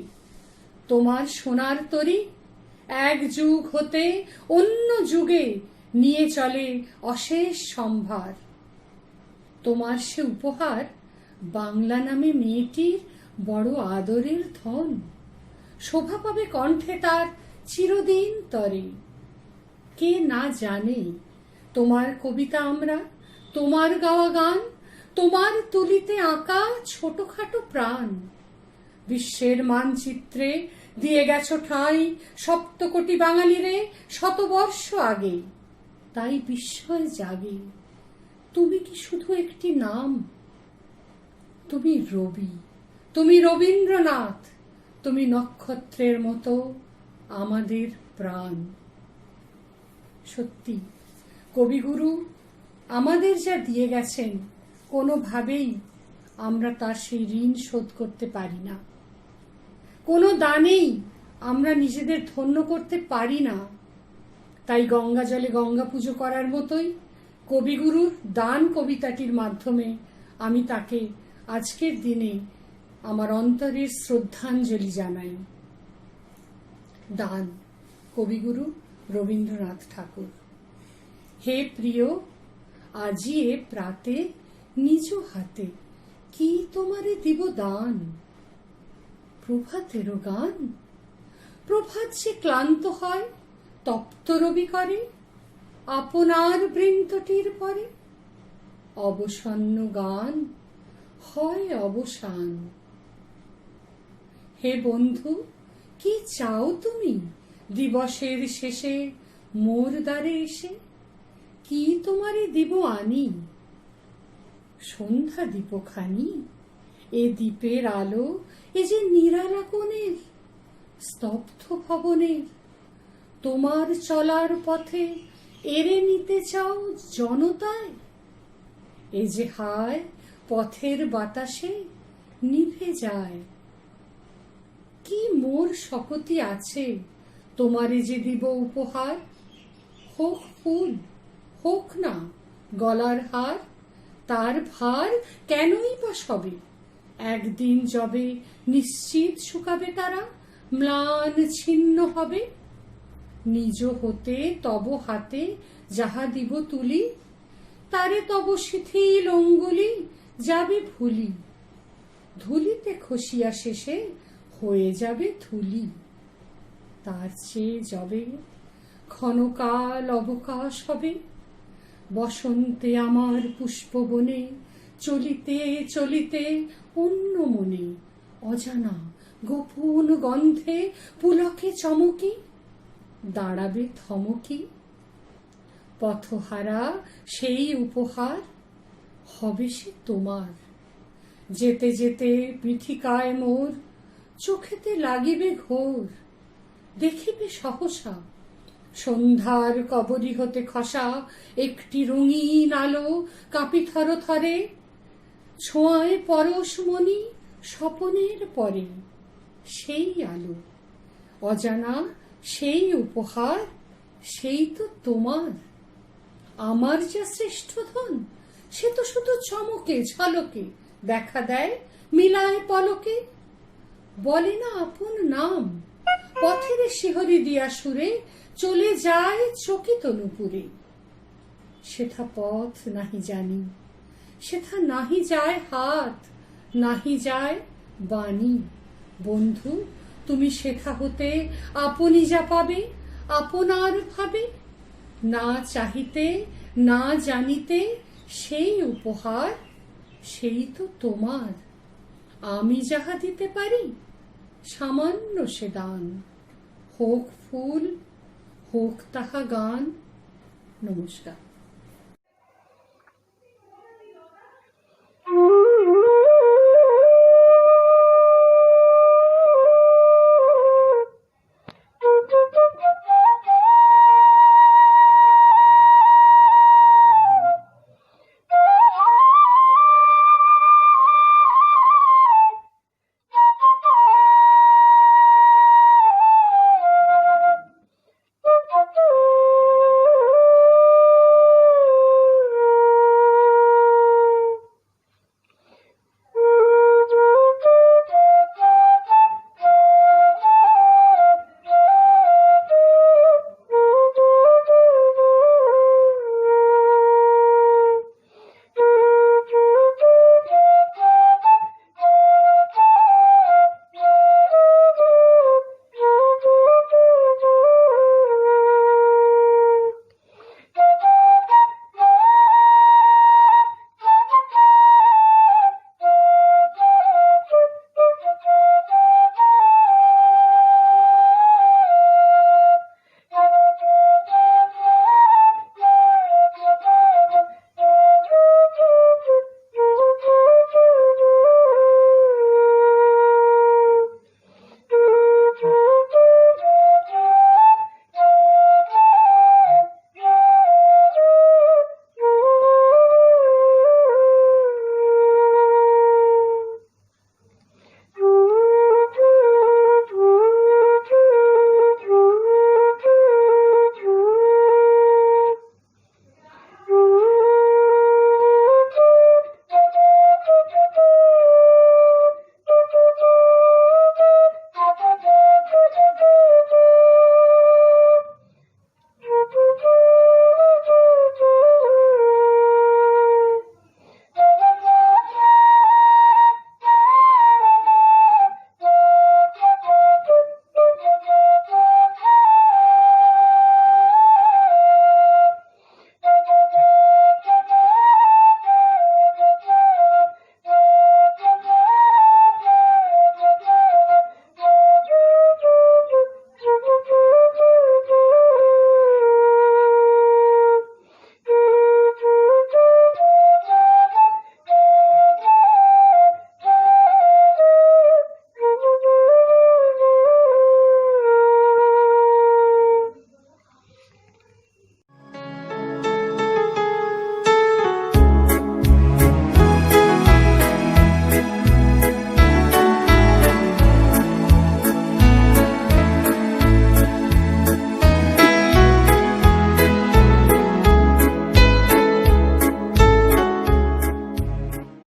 তোমার সোনার তরী এক যুগ হতে অন্য যুগে নিয়ে চলে অশেষ সম্ভার। তোমার সে উপহার বাংলা নামে মেয়েটির বড় আদরের ধন, শোভা পাবে কণ্ঠে তার চিরদিন তরে। কে না জানে তোমার কবিতা আমরা, তোমার গাওয়া গান, তোমার তুলিতে আঁকা ছোটখাটো প্রাণ। বিশ্বের মানচিত্রে দিয়ে গেছো ঠাঁই 7 কোটি বাঙালিরে 100 বর্ষ আগে। তাই বিস্ময় জাগে, তুমি কি শুধু একটি নাম? তুমি রবি, তুমি রবীন্দ্রনাথ, তুমি নক্ষত্রের মতো আমাদের প্রাণ। সত্যি কবিগুরু আমাদের যা দিয়ে গেছেন, কোনোভাবেই আমরা তার সেই ঋণ শোধ করতে পারি না। কোনো দানেই আমরা নিজেদের ধন্য করতে পারি না। তাই গঙ্গা জলে গঙ্গা পুজো করার মতোই কবিগুরুর দান কবিতাটির মাধ্যমে আমি তাকে আজকের দিনে আমার অন্তরের শ্রদ্ধাঞ্জলি জানাই। দান, কবিগুরু রবীন্দ্রনাথ ঠাকুর। হে প্রিয়, আজি এ প্রাতে নিজ হাতে কি তোমারে দিব দান। প্রভাতেরও গান, প্রভাত যে ক্লান্ত হয় তপ্ত রবি করে আপনার বৃন্তটির পরে। অবসন্ন গান হয় অবসান। হে বন্ধু, কি চাও তুমি দিবসের শেষে মোর দ্বারে এসে? কি তোমারে দিব আনি? সন্ধ্যা দীপখানি, এ দ্বীপের আলো, এ যে নিরালা কোণের স্তব্ধ ভবনের। তোমার চলার পথে এরে নিতে চাও জনতায়। এ যে হায় পথের বাতাসে নিভে যায়। কি মোর শপথি আছে তোমারে যে দিব উপহার, হোক ফুল হোক না গলার হার, তার ভার কেনই বা সবে একদিন যবে নিশ্চিত শুকাবে তারা, ম্লান ছিন্ন হবে। নিজ হতে তব হাতে যাহা দিব তুলি, তারে তব শিথিল অঙ্গুলি যাবে ভুলি, ধুলিতে খসিয়া শেষে হয়ে যাবে ধুলি। তার চেয়ে যবে ক্ষণকাল অবকাশ হবে, বসন্তে আমার পুষ্পবনে চলিতে চলিতে অন্য মনে অজানা গোপন গন্ধে পুলকে চমকি দাঁড়াবে থমকি। পথহারা সেই উপহার হবে সে তোমার, যেতে যেতে পীঠিকায় মোর চোখেতে লাগিবে ঘোর, দেখিবে সহসা সন্ধ্যার কবরী হতে খসা একটি রঙিন আলো কাঁপি থরে থরে, ছোঁয়ায় পরশমণি স্বপনের পরে। সেই আলো অজানা সেই উপহার, সেই তো তোমার। আমার যা শ্রেষ্ঠ ধন সে তো শুধু চমকে ঝলকে দেখা দেয় মিলায় পলকে, বলে না আপন নাম, পথের শিহরি দিয়া সুরে চলে যায় চকিত নূপুরে। সেথা পথ নাহি জানি, সেথা নাহি যায় হাত, নাহি যায় বাণী। বন্ধু তুমি সেথা হতে আপনি যা পাবে আপনার ভাবে, না চাহিতে না জানিতে সেই উপহার, সেই তো তোমার। আমি যাহা দিতে পারি সামান্য সে দান, হোক ফুল হোক তাহা গান। নমস্কার।